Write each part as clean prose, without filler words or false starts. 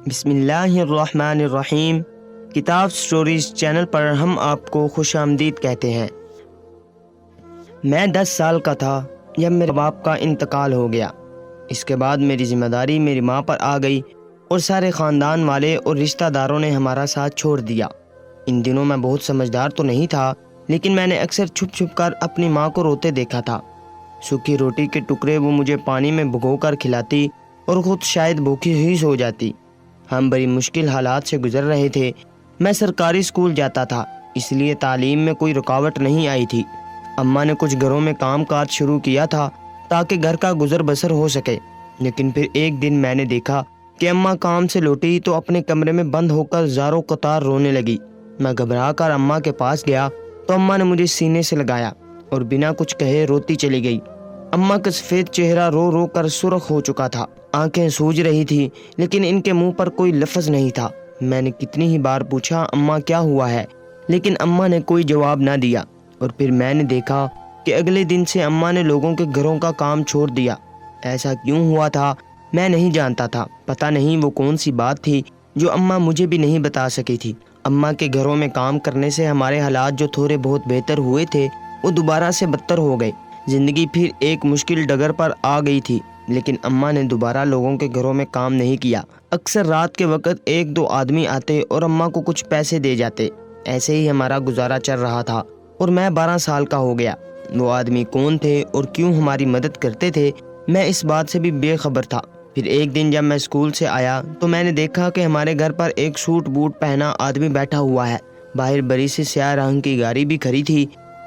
بسم اللہ الرحمن الرحیم۔ کتاب سٹوریز چینل پر ہم آپ کو خوش آمدید کہتے ہیں۔ میں 10 سال کا تھا جب میرے باپ کا انتقال ہو گیا۔ اس کے بعد میری ذمہ داری میری ماں پر آ گئی اور سارے خاندان والے اور رشتہ داروں نے ہمارا ساتھ چھوڑ دیا۔ ان دنوں میں بہت سمجھدار تو نہیں تھا، لیکن میں نے اکثر چھپ چھپ کر اپنی ماں کو روتے دیکھا تھا۔ سوکھی روٹی کے ٹکڑے وہ مجھے پانی میں بھگو کر کھلاتی اور خود شاید بھوکی ہی سو جاتی۔ ہم بڑی مشکل حالات سے گزر رہے تھے۔ میں سرکاری اسکول جاتا تھا، اس لیے تعلیم میں کوئی رکاوٹ نہیں آئی تھی۔ اماں نے کچھ گھروں میں کام کاج شروع کیا تھا تاکہ گھر کا گزر بسر ہو سکے، لیکن پھر ایک دن میں نے دیکھا کہ اماں کام سے لوٹی تو اپنے کمرے میں بند ہو کر زاروں قطار رونے لگی۔ میں گھبرا کر اماں کے پاس گیا تو اماں نے مجھے سینے سے لگایا اور بنا کچھ کہے روتی چلی گئی۔ اماں کا سفید چہرہ رو رو کر سرخ ہو چکا تھا، آنکھیں سوج رہی تھی، لیکن ان کے منہ پر کوئی لفظ نہیں تھا۔ میں نے کتنی ہی بار پوچھا اماں کیا ہوا ہے، لیکن اماں نے کوئی جواب نہ دیا۔ اور پھر میں نے دیکھا کہ اگلے دن سے اماں نے لوگوں کے گھروں کا کام چھوڑ دیا۔ ایسا کیوں ہوا تھا میں نہیں جانتا تھا، پتہ نہیں وہ کون سی بات تھی جو اماں مجھے بھی نہیں بتا سکی تھی۔ اماں کے گھروں میں کام کرنے سے ہمارے حالات جو تھوڑے بہت بہتر ہوئے تھے وہ دوبارہ سے بدتر ہو گئے۔ زندگی پھر ایک مشکل ڈگر پر آ گئی تھی، لیکن اماں نے دوبارہ لوگوں کے گھروں میں کام نہیں کیا۔ اکثر رات کے وقت 1-2 آدمی آتے اور اماں کو کچھ پیسے دے جاتے۔ ایسے ہی ہمارا گزارا چل رہا تھا اور میں 12 سال کا ہو گیا۔ وہ آدمی کون تھے اور کیوں ہماری مدد کرتے تھے، میں اس بات سے بھی بے خبر تھا۔ پھر ایک دن جب میں اسکول سے آیا تو میں نے دیکھا کہ ہمارے گھر پر ایک سوٹ بوٹ پہنا آدمی بیٹھا ہوا ہے۔ باہر بڑی سی سیاہ رنگ کی گاڑی بھی کھڑی تھی۔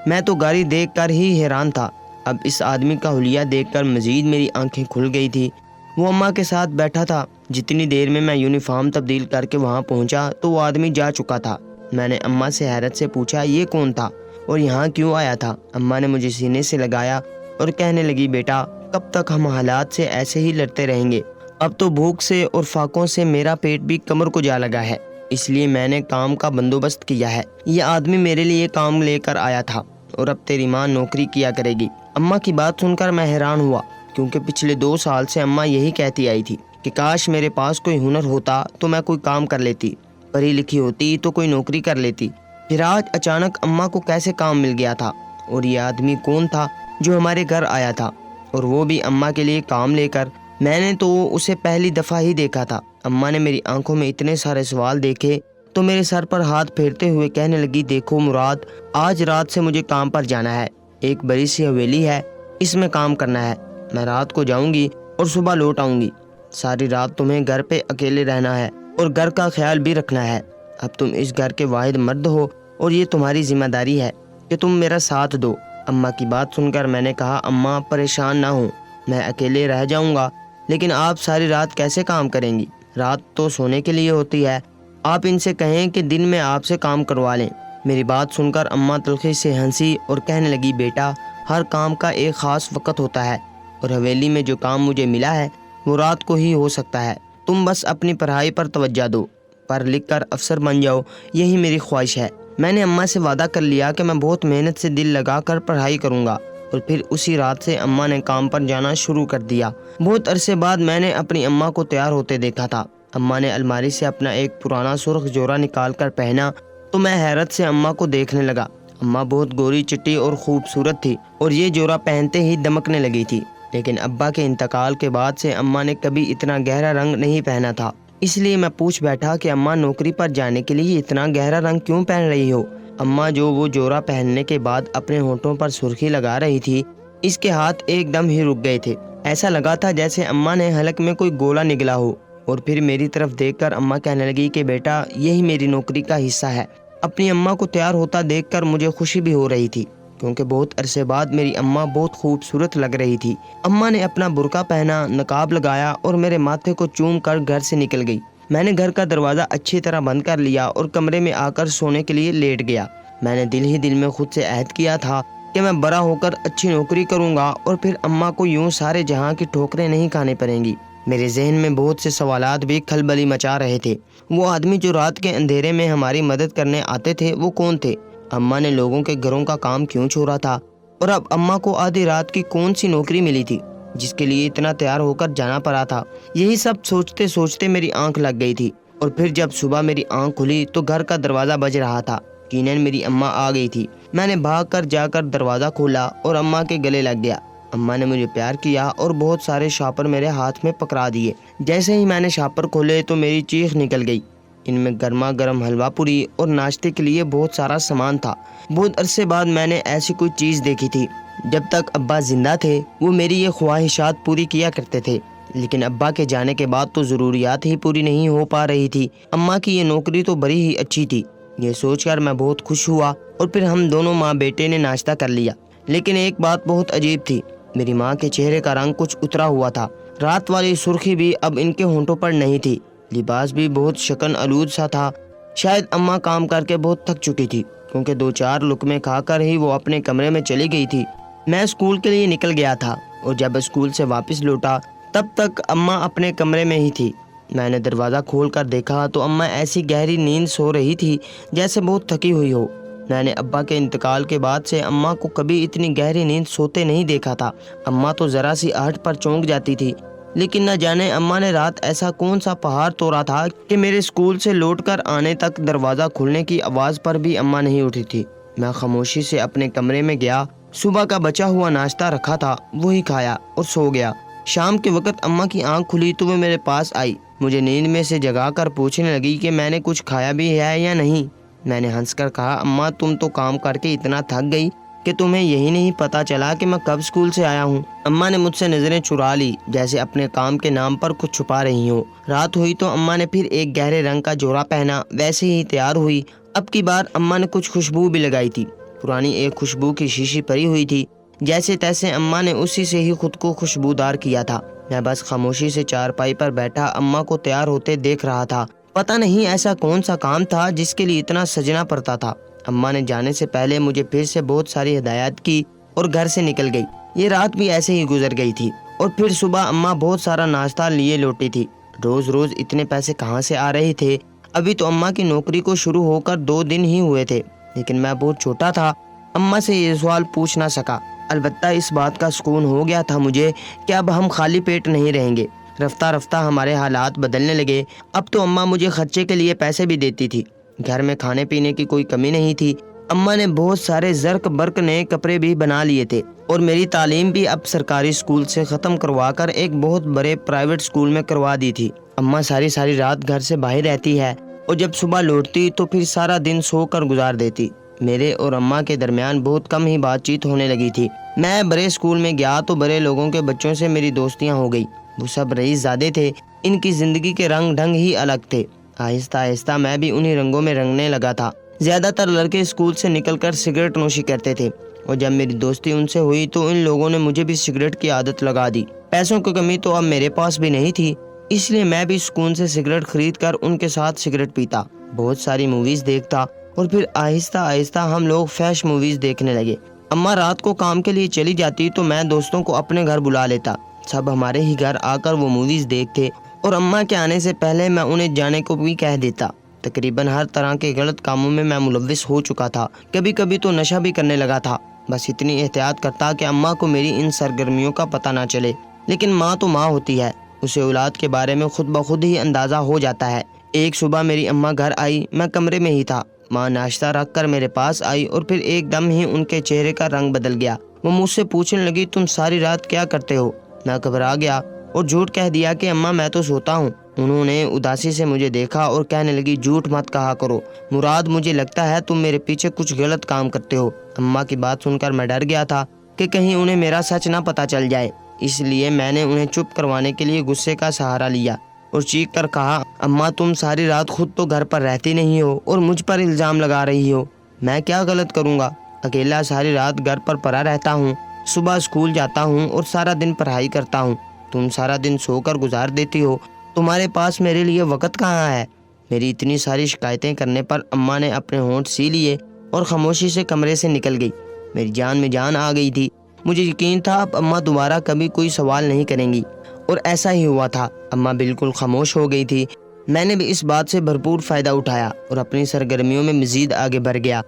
میں تو گاڑی دیکھ کر ہی حیران تھا۔ اب اس آدمی کا حلیہ دیکھ کر مزید میری آنکھیں کھل گئی تھی۔ وہ اماں کے ساتھ بیٹھا تھا۔ جتنی دیر میں یونیفارم تبدیل کر کے وہاں پہنچا تو وہ آدمی جا چکا تھا۔ میں نے اماں سے حیرت سے پوچھا یہ کون تھا اور یہاں کیوں آیا تھا؟ اماں نے مجھے سینے سے لگایا اور کہنے لگی بیٹا کب تک ہم حالات سے ایسے ہی لڑتے رہیں گے؟ اب تو بھوک سے اور فاقوں سے میرا پیٹ بھی کمر کو جا لگا ہے، اس لیے میں نے کام کا بندوبست کیا ہے۔ یہ آدمی میرے لیے کام لے کر آیا تھا اور اب تیری ماں نوکری کیا کرے گی۔ اماں کی بات سن کر میں حیران ہوا، کیونکہ پچھلے 2 سال سے اماں یہی کہتی آئی تھی کہ کاش میرے پاس کوئی ہنر ہوتا تو میں کوئی کام کر لیتی، پڑھی لکھی ہوتی تو کوئی نوکری کر لیتی۔ پھر آج اچانک اماں کو کیسے کام مل گیا تھا؟ اور یہ آدمی کون تھا جو ہمارے گھر آیا تھا اور وہ بھی اماں کے لیے کام لے کر؟ میں نے تو اسے پہلی دفعہ ہی دیکھا تھا۔ اماں نے میری آنکھوں میں اتنے سارے سوال دیکھے تو میرے سر پر ہاتھ پھیرتے ہوئے کہنے لگی دیکھو مراد، آج رات سے مجھے کام پر جانا ہے۔ ایک بڑی سی حویلی ہے، اس میں کام کرنا ہے۔ میں رات کو جاؤں گی اور صبح لوٹ آؤں گی۔ ساری رات تمہیں گھر پہ اکیلے رہنا ہے اور گھر کا خیال بھی رکھنا ہے۔ اب تم اس گھر کے واحد مرد ہو اور یہ تمہاری ذمہ داری ہے کہ تم میرا ساتھ دو۔ اماں کی بات سن کر میں نے کہا اماں پریشان نہ ہوں، میں اکیلے رہ جاؤں گا، لیکن آپ ساری رات کیسے کام کریں گی؟ رات تو سونے کے لیے ہوتی ہے، آپ ان سے کہیں کہ دن میں آپ سے کام کروا لیں۔ میری بات سن کر اماں تلخی سے ہنسی اور کہنے لگی بیٹا ہر کام کا ایک خاص وقت ہوتا ہے اور حویلی میں جو کام مجھے ملا ہے وہ رات کو ہی ہو سکتا ہے۔ تم بس اپنی پڑھائی پر توجہ دو، پڑھ لکھ کر افسر بن جاؤ، یہی میری خواہش ہے۔ میں نے اماں سے وعدہ کر لیا کہ میں بہت محنت سے دل لگا کر پڑھائی کروں گا، اور پھر اسی رات سے اماں نے کام پر جانا شروع کر دیا۔ بہت عرصے بعد میں نے اپنی اماں کو تیار ہوتے دیکھا تھا۔ اماں نے الماری سے اپنا ایک پرانا سرخ جوڑا نکال کر پہنا تو میں حیرت سے اماں کو دیکھنے لگا۔ اماں بہت گوری چٹی اور خوبصورت تھی اور یہ جوڑا پہنتے ہی دمکنے لگی تھی، لیکن ابا کے انتقال کے بعد سے اماں نے کبھی اتنا گہرا رنگ نہیں پہنا تھا۔ اس لیے میں پوچھ بیٹھا کہ اماں نوکری پر جانے کے لیے اتنا گہرا رنگ کیوں پہن رہی ہو؟ اماں جو وہ جوڑا پہننے کے بعد اپنے ہونٹوں پر سرخی لگا رہی تھی، اس کے ہاتھ ایک دم ہی رک گئے تھے۔ ایسا لگا تھا جیسے اماں نے حلق میں کوئی گولا نگلا ہو، اور پھر میری طرف دیکھ کر اماں کہنے لگی کہ بیٹا یہی میری نوکری کا حصہ ہے۔ اپنی اماں کو تیار ہوتا دیکھ کر مجھے خوشی بھی ہو رہی تھی، کیونکہ بہت عرصے بعد میری اماں بہت خوبصورت لگ رہی تھی۔ اماں نے اپنا برقع پہنا، نقاب لگایا اور میرے ماتھے کو چوم کر گھر سے نکل گئی۔ میں نے گھر کا دروازہ اچھی طرح بند کر لیا اور کمرے میں آ کر سونے کے لیے لیٹ گیا۔ میں نے دل ہی دل میں خود سے عہد کیا تھا کہ میں بڑا ہو کر اچھی نوکری کروں گا اور پھر اماں کو یوں سارے جہاں کی ٹھوکریں نہیں کھانی پڑیں گی۔ میرے ذہن میں بہت سے سوالات بھی کھلبلی مچا رہے تھے۔ وہ آدمی جو رات کے اندھیرے میں ہماری مدد کرنے آتے تھے وہ کون تھے؟ اماں نے لوگوں کے گھروں کا کام کیوں چھوڑا تھا؟ اور اب اماں کو آدھی رات کی کون سی نوکری ملی تھی؟ جس کے لیے اتنا تیار ہو کر جانا پڑا تھا۔ یہی سب سوچتے سوچتے میری آنکھ لگ گئی تھی، اور پھر جب صبح میری آنکھ کھلی تو گھر کا دروازہ بج رہا تھا۔ یقیناً میری اماں آ گئی تھی۔ میں نے بھاگ کر جا کر دروازہ کھولا اور اماں کے گلے لگ گیا۔ اماں نے مجھے پیار کیا اور بہت سارے شاپر میرے ہاتھ میں پکڑا دیے۔ جیسے ہی میں نے شاپر کھولے تو میری چیخ نکل گئی۔ ان میں گرما گرم حلوہ پوری اور ناشتے کے لیے بہت سارا سامان تھا۔ بہت عرصے بعد میں نے ایسی کوئی چیز دیکھی تھی۔ جب تک ابا زندہ تھے وہ میری یہ خواہشات پوری کیا کرتے تھے، لیکن ابا کے جانے کے بعد تو ضروریات ہی پوری نہیں ہو پا رہی تھی۔ اماں کی یہ نوکری تو بڑی ہی اچھی تھی، یہ سوچ کر میں بہت خوش ہوا، اور پھر ہم دونوں ماں بیٹے نے ناشتہ کر لیا۔ لیکن ایک بات بہت عجیب تھی، میری ماں کے چہرے کا رنگ کچھ اترا ہوا تھا۔ رات والی سرخی بھی اب ان کے ہونٹوں پر نہیں تھی، لباس بھی بہت شکن آلود سا تھا۔ شاید اماں کام کر کے بہت تھک چکی تھی، کیونکہ 2-4 لقمے کھا کر ہی وہ اپنے کمرے میں چلی گئی تھی۔ میں اسکول کے لیے نکل گیا تھا، اور جب اسکول سے واپس لوٹا تب تک اماں اپنے کمرے میں ہی تھی۔ میں نے دروازہ کھول کر دیکھا تو اماں ایسی گہری نیند سو رہی تھی جیسے بہت تھکی ہوئی ہو۔ میں نے ابا کے انتقال کے بعد سے اماں کو کبھی اتنی گہری نیند سوتے نہیں دیکھا تھا۔ اماں تو ذرا سی آہٹ پر چونک جاتی تھی، لیکن نہ جانے اماں نے رات ایسا کون سا پہاڑ توڑا تھا کہ میرے اسکول سے لوٹ کر آنے تک دروازہ کھلنے کی آواز پر بھی اماں نہیں اٹھی تھی۔ میں خاموشی سے اپنے کمرے میں گیا، صبح کا بچا ہوا ناشتہ رکھا تھا وہی کھایا اور سو گیا۔ شام کے وقت اماں کی آنکھ کھلی تو وہ میرے پاس آئی، مجھے نیند میں سے جگا کر پوچھنے لگی کہ میں نے کچھ کھایا بھی ہے یا نہیں۔ میں نے ہنس کر کہا، اماں تم تو کام کر کے اتنا تھک گئی کہ تمہیں یہی نہیں پتا چلا کہ میں کب اسکول سے آیا ہوں۔ اماں نے مجھ سے نظریں چرا لی، جیسے اپنے کام کے نام پر کچھ چھپا رہی ہوں۔ رات ہوئی تو اماں نے پھر ایک گہرے رنگ کا جوڑا پہنا، ویسے ہی تیار ہوئی۔ اب کی بار اماں نے کچھ خوشبو بھی لگائی تھی، پرانی ایک خوشبو کی شیشی پڑی ہوئی تھی، جیسے تیسے اماں نے اسی سے ہی خود کو خوشبودار کیا تھا۔ میں بس خاموشی سے چارپائی پر بیٹھا اماں کو تیار ہوتے دیکھ رہا تھا۔ پتہ نہیں ایسا کون سا کام تھا جس کے لیے اتنا سجنا پڑتا تھا۔ اماں نے جانے سے پہلے مجھے پھر سے بہت ساری ہدایات کی اور گھر سے نکل گئی۔ یہ رات بھی ایسے ہی گزر گئی تھی، اور پھر صبح اماں بہت سارا ناشتہ لیے لوٹی تھی۔ روز روز اتنے پیسے کہاں سے آ رہے تھے؟ ابھی تو اماں کی نوکری کو شروع ہو کر 2 دن ہی ہوئے تھے، لیکن میں بہت چھوٹا تھا، اماں سے یہ سوال پوچھ نہ سکا۔ البتہ اس بات کا سکون ہو گیا تھا مجھے کہ اب ہم خالی پیٹ نہیں رہیں گے۔ رفتہ رفتہ ہمارے حالات بدلنے لگے۔ اب تو اماں مجھے خرچے کے لیے پیسے بھی دیتی تھی، گھر میں کھانے پینے کی کوئی کمی نہیں تھی۔ اماں نے بہت سارے زرق برق نئے کپڑے بھی بنا لیے تھے، اور میری تعلیم بھی اب سرکاری اسکول سے ختم کروا کر ایک بہت بڑے پرائیویٹ اسکول میں کروا دی تھی۔ اماں ساری رات گھر سے باہر رہتی ہے، اور جب صبح لوٹتی تو پھر سارا دن سو کر گزار دیتی۔ میرے اور اماں کے درمیان بہت کم ہی بات چیت ہونے لگی تھی۔ میں بڑے اسکول میں گیا تو بڑے لوگوں کے بچوں سے میری دوستیاں ہو گئی، وہ سب رئیس زادے تھے، ان کی زندگی کے رنگ ڈھنگ ہی الگ تھے۔ آہستہ آہستہ میں بھی انہی رنگوں میں رنگنے لگا تھا۔ زیادہ تر لڑکے اسکول سے نکل کر سگریٹ نوشی کرتے تھے، اور جب میری دوستی ان سے ہوئی تو ان لوگوں نے مجھے بھی سگریٹ کی عادت لگا دی۔ پیسوں کی کمی تو اب میرے پاس بھی نہیں تھی، اس لیے میں بھی سکون سے سگریٹ خرید کر ان کے ساتھ سگریٹ پیتا، بہت ساری موویز دیکھتا، اور پھر آہستہ آہستہ ہم لوگ فیش موویز دیکھنے لگے۔ اماں رات کو کام کے لیے چلی جاتی تو میں دوستوں کو اپنے گھر بلا لیتا، سب ہمارے ہی گھر آ کر وہ موویز دیکھتے، اور اماں کے آنے سے پہلے میں انہیں جانے کو بھی کہہ دیتا۔ تقریباً ہر طرح کے غلط کاموں میں ملوث ہو چکا تھا، کبھی کبھی تو نشہ بھی کرنے لگا تھا، بس اتنی احتیاط کرتا کہ اماں کو میری ان سرگرمیوں کا پتہ نہ چلے۔ لیکن ماں تو ماں ہوتی ہے، اسے اولاد کے بارے میں خود بخود ہی اندازہ ہو جاتا ہے۔ ایک صبح میری اماں گھر آئی، میں کمرے میں ہی تھا۔ ماں ناشتہ رکھ کر میرے پاس آئی، اور پھر ایک دم ہی ان کے چہرے کا رنگ بدل گیا۔ وہ مجھ سے پوچھنے لگی، تم ساری رات کیا کرتے ہو؟ میں گھبرا گیا اور جھوٹ کہہ دیا کہ اماں میں تو سوتا ہوں۔ انہوں نے اداسی سے مجھے دیکھا اور کہنے لگی، جھوٹ مت کہا کرو مراد، مجھے لگتا ہے تم میرے پیچھے کچھ غلط کام کرتے ہو۔ اماں کی بات سن کر میں ڈر گیا تھا کہ کہیں انہیں میرا سچ نہ پتہ چل جائے، اس لیے میں نے انہیں چپ کروانے کے لیے غصے کا سہارا لیا اور چیخ کر کہا، اماں تم ساری رات خود تو گھر پر رہتی نہیں ہو اور مجھ پر الزام لگا رہی ہو۔ میں کیا غلط کروں گا؟ اکیلا ساری رات گھر پر پڑا رہتا ہوں، صبح اسکول جاتا ہوں اور سارا دن پڑھائی کرتا ہوں، تم سارا دن سو کر گزار دیتی ہو، تمہارے پاس میرے لیے وقت کہاں ہے؟ میری اتنی ساری شکایتیں کرنے پر اماں نے اپنے ہونٹ سی لیے اور خاموشی سے کمرے سے نکل گئی۔ میری جان میں جان آ گئی تھی، مجھے یقین تھا اب اماں دوبارہ کبھی کوئی سوال نہیں کریں گی، اور ایسا ہی ہوا تھا۔ اماں بالکل خاموش ہو گئی تھی۔ میں نے بھی اس بات سے بھرپور فائدہ اٹھایا اور اپنی سرگرمیوں میں مزید آگے بڑھ گیا۔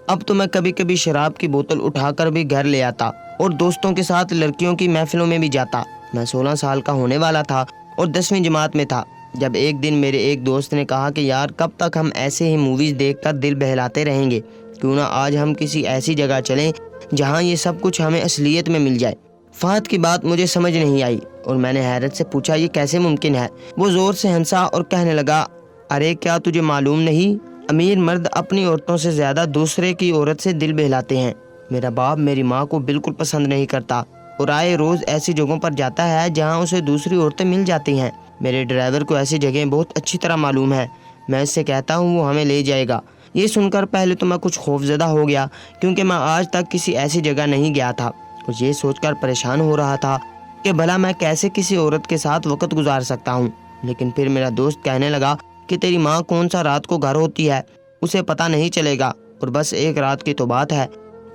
اب تو میں کبھی کبھی شراب کی بوتل اٹھا کر بھی گھر لے آتا اور دوستوں کے ساتھ لڑکیوں کی محفلوں میں بھی جاتا۔ میں 16 سال کا ہونے والا تھا اور 10ویں جماعت میں تھا جب ایک دن میرے ایک دوست نے کہا کہ یار کب تک ہم ایسے ہی موویز دیکھ کر دل بہلاتے رہیں گے، کیوں نہ آج ہم کسی ایسی جگہ چلیں جہاں یہ سب کچھ ہمیں اصلیت میں مل جائے۔ فہد کی بات مجھے سمجھ نہیں آئی اور میں نے حیرت سے پوچھا یہ کیسے ممکن ہے؟ وہ زور سے ہنسا اور کہنے لگا، ارے کیا تجھے معلوم نہیں، امیر مرد اپنی عورتوں سے زیادہ دوسرے کی عورت سے دل بہلاتے ہیں۔ میرا باپ میری ماں کو بالکل پسند نہیں کرتا اور آئے روز ایسی جگہوں پر جاتا ہے جہاں اسے دوسری عورتیں مل جاتی ہیں۔ میرے ڈرائیور کو ایسی جگہیں بہت اچھی طرح معلوم ہے، میں اس سے کہتا ہوں وہ ہمیں لے جائے گا۔ یہ سن کر پہلے تو میں کچھ خوفزدہ ہو گیا کیونکہ میں آج تک کسی ایسی جگہ نہیں گیا تھا اور یہ سوچ کر پریشان ہو رہا تھا کہ بھلا میں کیسے کسی عورت کے ساتھ وقت گزار سکتا ہوں۔ لیکن پھر میرا دوست کہنے لگا کہ تیری ماں کون سا رات کو گھر ہوتی ہے، اسے پتہ نہیں چلے گا اور بس ایک رات کی تو بات ہے۔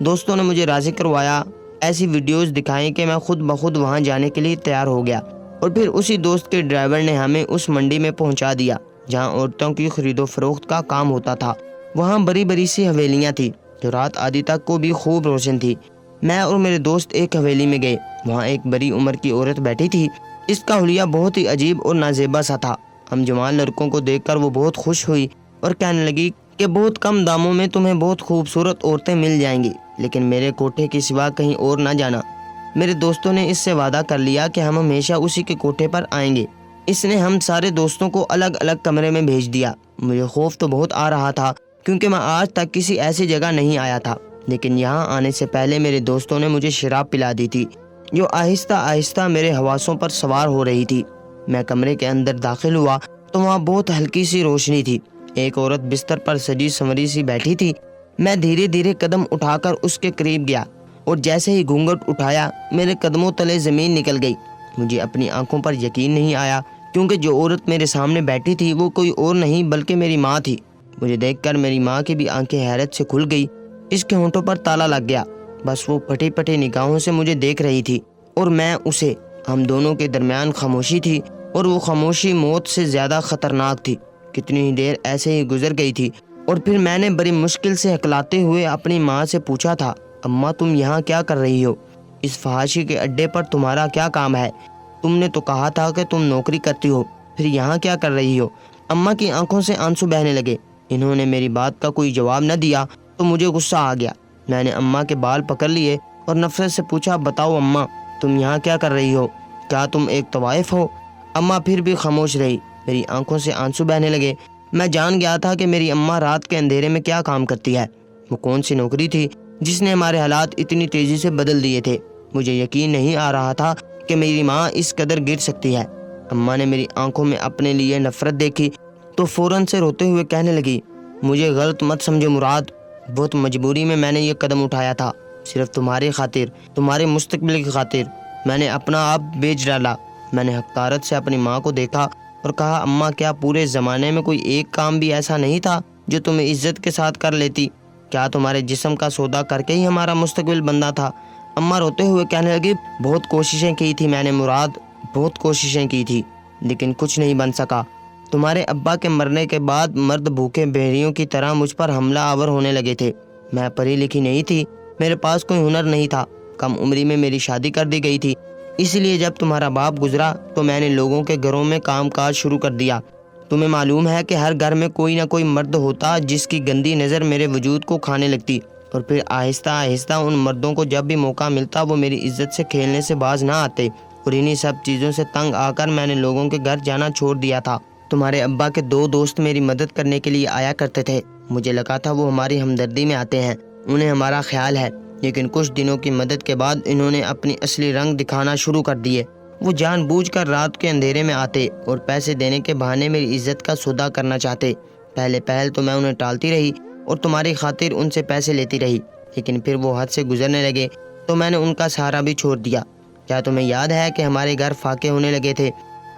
دوستوں نے مجھے راضی کروایا، ایسی ویڈیوز دکھائیں کہ میں خود بخود وہاں جانے کے لیے تیار ہو گیا اور پھر اسی دوست کے ڈرائیور نے ہمیں اس منڈی میں پہنچا دیا جہاں عورتوں کی خرید و فروخت کا کام ہوتا تھا۔ وہاں بڑی بڑی سی حویلیاں تھیں جو رات آدھی تک کو بھی خوب روشن تھی۔ میں اور میرے دوست ایک حویلی میں گئے، وہاں ایک بڑی عمر کی عورت بیٹھی تھی، اس کا حلیہ بہت ہی عجیب اور نازیبا سا تھا۔ ہم جوان لڑکوں کو دیکھ کر وہ بہت خوش ہوئی اور کہنے لگی کہ بہت کم داموں میں تمہیں بہت خوبصورت عورتیں مل جائیں گی، لیکن میرے کوٹھے کے سوا کہیں اور نہ جانا۔ میرے دوستوں نے اس سے وعدہ کر لیا کہ ہم ہمیشہ اسی کے کوٹھے پر آئیں گے۔ اس نے ہم سارے دوستوں کو الگ الگ کمرے میں بھیج دیا۔ مجھے خوف تو بہت آ رہا تھا کیونکہ میں آج تک کسی ایسی جگہ نہیں آیا تھا، لیکن یہاں آنے سے پہلے میرے دوستوں نے مجھے شراب پلا دی تھی جو آہستہ آہستہ میرے حواسوں پر سوار ہو رہی تھی۔ میں کمرے کے اندر داخل ہوا تو وہاں بہت ہلکی سی روشنی تھی، ایک عورت بستر پر سجی سنوری سی بیٹھی تھی۔ میں دھیرے دھیرے قدم اٹھا کر اس کے قریب گیا اور جیسے ہی گھونگھٹ اٹھایا میرے قدموں تلے زمین نکل گئی۔ مجھے اپنی آنکھوں پر یقین نہیں آیا کیونکہ جو عورت میرے سامنے بیٹھی تھی وہ کوئی اور نہیں بلکہ میری ماں تھی۔ مجھے دیکھ کر میری ماں کی بھی آنکھیں حیرت سے کھل گئی، اس کے ہونٹوں پر تالا لگ گیا، بس وہ پھٹی پھٹی نگاہوں سے مجھے دیکھ رہی تھی اور میں اسے۔ ہم دونوں کے درمیان خاموشی تھی اور وہ خاموشی موت سے زیادہ خطرناک تھی۔ کتنی ہی دیر ایسے ہی گزر گئی تھی اور پھر میں نے بڑی مشکل سے ہکلاتے ہوئے اپنی ماں سے پوچھا تھا، اماں تم یہاں کیا کر رہی ہو؟ اس فحاشی کے اڈے پر تمہارا کیا کام ہے؟ تم نے تو کہا تھا کہ تم نوکری کرتی ہو، پھر یہاں کیا کر رہی ہو؟ اماں کی آنکھوں سے آنسو بہنے لگے۔ انہوں نے میری بات کا کوئی جواب نہ دیا تو مجھے غصہ آ گیا۔ میں نے اماں کے بال پکڑ لیے اور نفرت سے پوچھا، بتاؤ اماں تم یہاں کیا کر رہی ہو؟ کیا تم ایک طوائف ہو؟ اماں پھر بھی خاموش رہی، میری آنکھوں سے آنسو بہنے لگے۔ میں جان گیا تھا کہ میری اماں رات کے اندھیرے میں کیا کام کرتی ہے، وہ کون سی نوکری تھی جس نے ہمارے حالات اتنی تیزی سے بدل دیے تھے۔ مجھے یقین نہیں آ رہا تھا کہ میری ماں اس قدر گر سکتی ہے۔ اماں نے میری آنکھوں میں اپنے لیے نفرت دیکھی تو فوراً سے روتے ہوئے کہنے لگی، مجھے غلط مت سمجھے مراد، بہت مجبوری میں نے یہ قدم اٹھایا تھا، صرف تمہاری خاطر، تمہارے مستقبل کی خاطر میں نے اپنا آپ بیچ ڈالا۔ میں نے حقارت سے اپنی ماں کو دیکھا اور کہا، اماں کیا پورے زمانے میں کوئی ایک کام بھی ایسا نہیں تھا جو تم عزت کے ساتھ کر لیتی؟ کیا تمہارے جسم کا سودا کر کے ہی ہمارا مستقبل بندہ تھا؟ اماں روتے ہوئے کہنے لگی، بہت کوششیں کی تھی میں نے مراد، بہت کوششیں کی تھی، لیکن کچھ نہیں بن سکا۔ تمہارے ابا کے مرنے کے بعد مرد بھوکے بھیڑیوں کی طرح مجھ پر حملہ آور ہونے لگے تھے۔ میں پڑھی لکھی نہیں تھی، میرے پاس کوئی ہنر نہیں تھا، کم عمری میں میری شادی کر دی گئی تھی، اس لیے جب تمہارا باپ گزرا تو میں نے لوگوں کے گھروں میں کام کاج شروع کر دیا۔ تمہیں معلوم ہے کہ ہر گھر میں کوئی نہ کوئی مرد ہوتا جس کی گندی نظر میرے وجود کو کھانے لگتی، اور پھر آہستہ آہستہ ان مردوں کو جب بھی موقع ملتا وہ میری عزت سے کھیلنے سے باز نہ آتے، اور انہی سب چیزوں سے تنگ آ کر میں نے لوگوں کے گھر جانا چھوڑ دیا تھا۔ تمہارے ابا کے 2 دوست میری مدد کرنے کے لیے آیا کرتے تھے، مجھے لگا تھا وہ ہماری ہمدردی میں آتے ہیں، انہیں ہمارا خیال ہے، لیکن کچھ دنوں کی مدد کے بعد انہوں نے اپنی اصلی رنگ دکھانا شروع کر دیے۔ وہ جان بوجھ کر رات کے اندھیرے میں آتے اور پیسے دینے کے بہانے میری عزت کا سودا کرنا چاہتے۔ پہلے تو میں انہیں ٹالتی رہی اور تمہاری خاطر ان سے پیسے لیتی رہی، لیکن پھر وہ حد سے گزرنے لگے تو میں نے ان کا سہارا بھی چھوڑ دیا۔ کیا تمہیں یاد ہے کہ ہمارے گھر فاقے ہونے لگے تھے،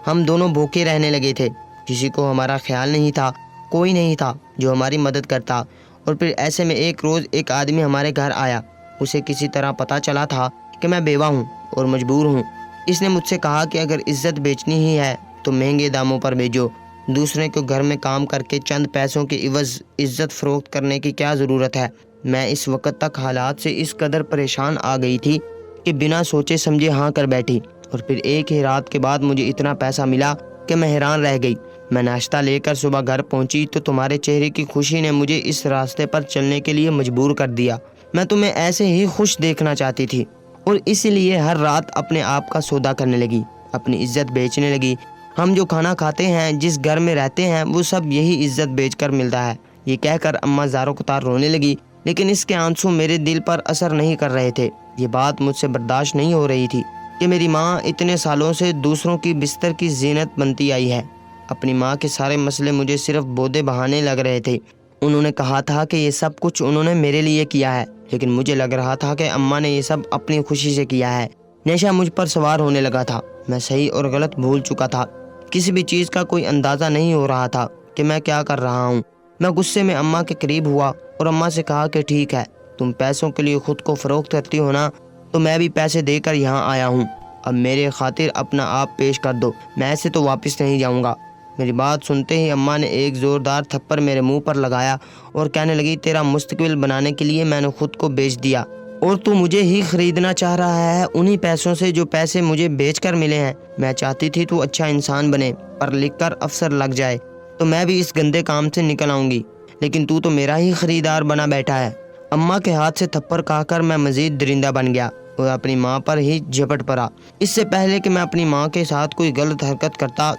ہم دونوں بھوکے رہنے لگے تھے، کسی کو ہمارا خیال نہیں تھا، کوئی نہیں تھا جو ہماری مدد کرتا، اور پھر ایسے میں ایک روز ایک آدمی ہمارے گھر آیا، اسے کسی طرح پتہ چلا تھا کہ میں بیوہ ہوں اور مجبور ہوں۔ اس نے مجھ سے کہا کہ اگر عزت بیچنی ہی ہے تو مہنگے داموں پر بیچو، دوسرے کو گھر میں کام کر کے چند پیسوں کے عوض عزت فروخت کرنے کی کیا ضرورت ہے؟ میں اس وقت تک حالات سے اس قدر پریشان آ گئی تھی کہ بنا سوچے سمجھے ہاں کر بیٹھی اور پھر ایک ہی رات کے بعد مجھے اتنا پیسہ ملا کہ میں حیران رہ گئی۔ میں ناشتہ لے کر صبح گھر پہنچی تو تمہارے چہرے کی خوشی نے مجھے اس راستے پر چلنے کے لیے مجبور کر دیا۔ میں تمہیں ایسے ہی خوش دیکھنا چاہتی تھی اور اسی لیے ہر رات اپنے آپ کا سودا کرنے لگی، اپنی عزت بیچنے لگی۔ ہم جو کھانا کھاتے ہیں، جس گھر میں رہتے ہیں، وہ سب یہی عزت بیچ کر ملتا ہے۔ یہ کہہ کر اماں زاروں قطار رونے لگی، لیکن اس کے آنسو میرے دل پر اثر نہیں کر رہے تھے۔ یہ بات مجھ سے برداشت نہیں ہو رہی تھی کہ میری ماں اتنے سالوں سے دوسروں کی بستر کی زینت بنتی آئی ہے۔ اپنی ماں کے سارے مسئلے مجھے صرف بودے بہانے لگ رہے تھے۔ انہوں نے کہا تھا کہ یہ سب کچھ انہوں نے میرے لیے کیا ہے، لیکن مجھے لگ رہا تھا کہ اماں نے یہ سب اپنی خوشی سے کیا ہے۔ نشہ مجھ پر سوار ہونے لگا تھا۔ میں صحیح اور غلط بھول چکا تھا۔ کسی بھی چیز کا کوئی اندازہ نہیں ہو رہا تھا کہ میں کیا کر رہا ہوں۔ میں غصے میں اماں کے قریب ہوا اور اماں سے کہا کہ ٹھیک ہے، تم پیسوں کے لیے خود کو فروخت کرتی ہو نا، تو میں بھی پیسے دے کر یہاں آیا ہوں۔ اب میرے خاطر اپنا آپ پیش کر دو، میں ایسے تو واپس نہیں جاؤں گا۔ میری بات سنتے ہی اماں نے ایک زوردار تھپڑ میرے منہ پر لگایا اور کہنے لگی، تیرا مستقبل بنانے کے لیے میں نے خود کو بیچ دیا اور تو مجھے ہی خریدنا چاہ رہا ہے، انہی پیسوں سے جو پیسے مجھے بیچ کر ملے ہیں۔ میں چاہتی تھی تو اچھا انسان بنے، پڑھ لکھ کر افسر لگ جائے تو میں بھی اس گندے کام سے نکل آؤں گی، لیکن تو میرا ہی خریدار بنا بیٹھا ہے۔ اماں کے ہاتھ سے تھپڑ کھا کر میں مزید درندہ بن گیا اور اپنی ماں پر ہی جھپٹ پڑا۔ اس سے پہلے کہ میں اپنی ماں کے ساتھ کوئی غلط حرکت کرتا،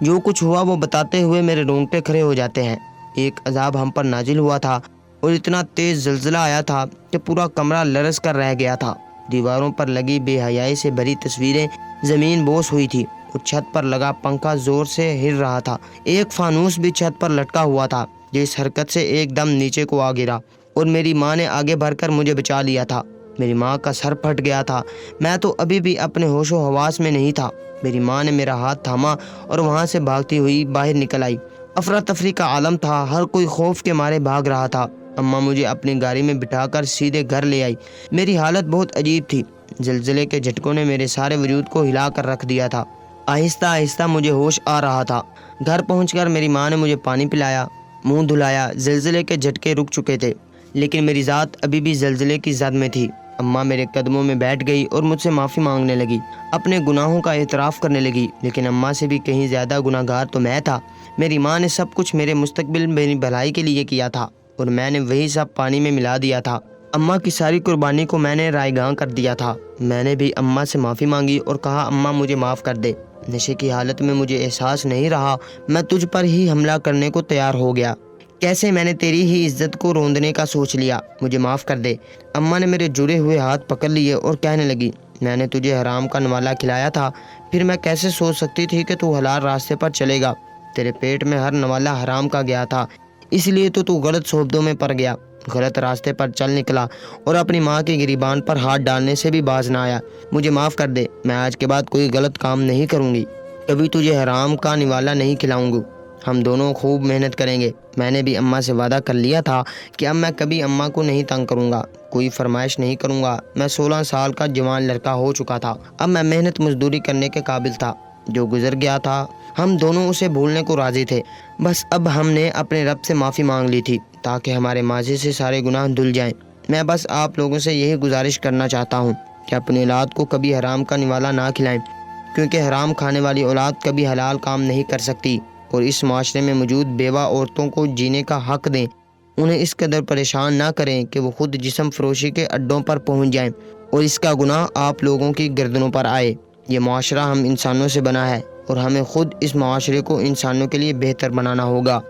جو کچھ ہوا وہ بتاتے ہوئے میرے رونگٹے کھڑے ہو جاتے ہیں۔ ایک عذاب ہم پر نازل ہوا تھا اور اتنا تیز زلزلہ آیا تھا کہ پورا کمرہ لرز کر رہ گیا تھا۔ دیواروں پر لگی بے حیائی سے بھری تصویریں زمین بوس ہوئی تھی اور چھت پر لگا پنکھا زور سے ہل رہا تھا۔ ایک فانوس بھی چھت پر لٹکا ہوا تھا جو اس حرکت سے ایک دم نیچے کو آ گرا اور میری ماں نے آگے بڑھ کر مجھے بچا لیا تھا۔ میری ماں کا سر پھٹ گیا تھا، میں تو ابھی بھی اپنے ہوش و حواس میں نہیں تھا۔ میری ماں نے میرا ہاتھ تھاما اور وہاں سے بھاگتی ہوئی باہر نکل آئی۔ افراتفری کا عالم تھا، ہر کوئی خوف کے مارے بھاگ رہا تھا۔ اماں مجھے اپنی گاڑی میں بٹھا کر سیدھے گھر لے آئی۔ میری حالت بہت عجیب تھی، زلزلے کے جھٹکوں نے میرے سارے وجود کو ہلا کر رکھ دیا تھا۔ آہستہ آہستہ مجھے ہوش آ رہا تھا۔ گھر پہنچ کر میری ماں نے مجھے پانی پلایا، منہ دھلایا۔ زلزلے کے جھٹکے رک چکے تھے، لیکن میری ذات ابھی بھی زلزلے کی زد میں تھی۔ اماں میرے قدموں میں بیٹھ گئی اور مجھ سے معافی مانگنے لگی، اپنے گناہوں کا اعتراف کرنے لگی، لیکن اماں سے بھی کہیں زیادہ گناہ گار تو میں تھا۔ میری ماں نے سب کچھ میرے مستقبل میری بھلائی کے لیے کیا تھا اور میں نے وہی سب پانی میں ملا دیا تھا۔ اماں کی ساری قربانی کو میں نے رائے گاں کر دیا تھا۔ میں نے بھی اماں سے معافی مانگی اور کہا، اماں مجھے معاف کر دے۔ نشے کی حالت میں مجھے احساس نہیں رہا، میں تجھ پر ہی حملہ کرنے کو تیار ہو گیا۔ کیسے میں نے تیری ہی عزت کو روندنے کا سوچ لیا، مجھے معاف کر دے۔ اماں نے میرے جڑے ہوئے ہاتھ پکڑ لیے اور کہنے لگی، میں نے تجھے حرام کا نوالا کھلایا تھا، پھر میں کیسے سوچ سکتی تھی کہ تو حلال راستے پر چلے گا؟ تیرے پیٹ میں ہر نوالا حرام کا گیا تھا، اس لیے تو غلط صحبتوں میں پڑ گیا، غلط راستے پر چل نکلا اور اپنی ماں کی گریبان پر ہاتھ ڈالنے سے بھی باز نہ آیا۔ مجھے معاف کر دے، میں آج کے بعد کوئی غلط کام نہیں کروں گی، کبھی تجھے حرام کا نوالا نہیں کھلاؤں گی، ہم دونوں خوب محنت کریں گے۔ میں نے بھی اماں سے وعدہ کر لیا تھا کہ اب میں کبھی اماں کو نہیں تنگ کروں گا، کوئی فرمائش نہیں کروں گا۔ میں 16 سال کا جوان لڑکا ہو چکا تھا، اب میں محنت مزدوری کرنے کے قابل تھا۔ جو گزر گیا تھا ہم دونوں اسے بھولنے کو راضی تھے، بس اب ہم نے اپنے رب سے معافی مانگ لی تھی تاکہ ہمارے ماضی سے سارے گناہ دھل جائیں۔ میں بس آپ لوگوں سے یہی گزارش کرنا چاہتا ہوں کہ اپنی اولاد کو کبھی حرام کا نوالا نہ کھلائیں، کیونکہ حرام کھانے والی اولاد کبھی حلال کام نہیں کر سکتی، اور اس معاشرے میں موجود بیوہ عورتوں کو جینے کا حق دیں، انہیں اس قدر پریشان نہ کریں کہ وہ خود جسم فروشی کے اڈوں پر پہنچ جائیں اور اس کا گناہ آپ لوگوں کی گردنوں پر آئے۔ یہ معاشرہ ہم انسانوں سے بنا ہے اور ہمیں خود اس معاشرے کو انسانوں کے لیے بہتر بنانا ہوگا۔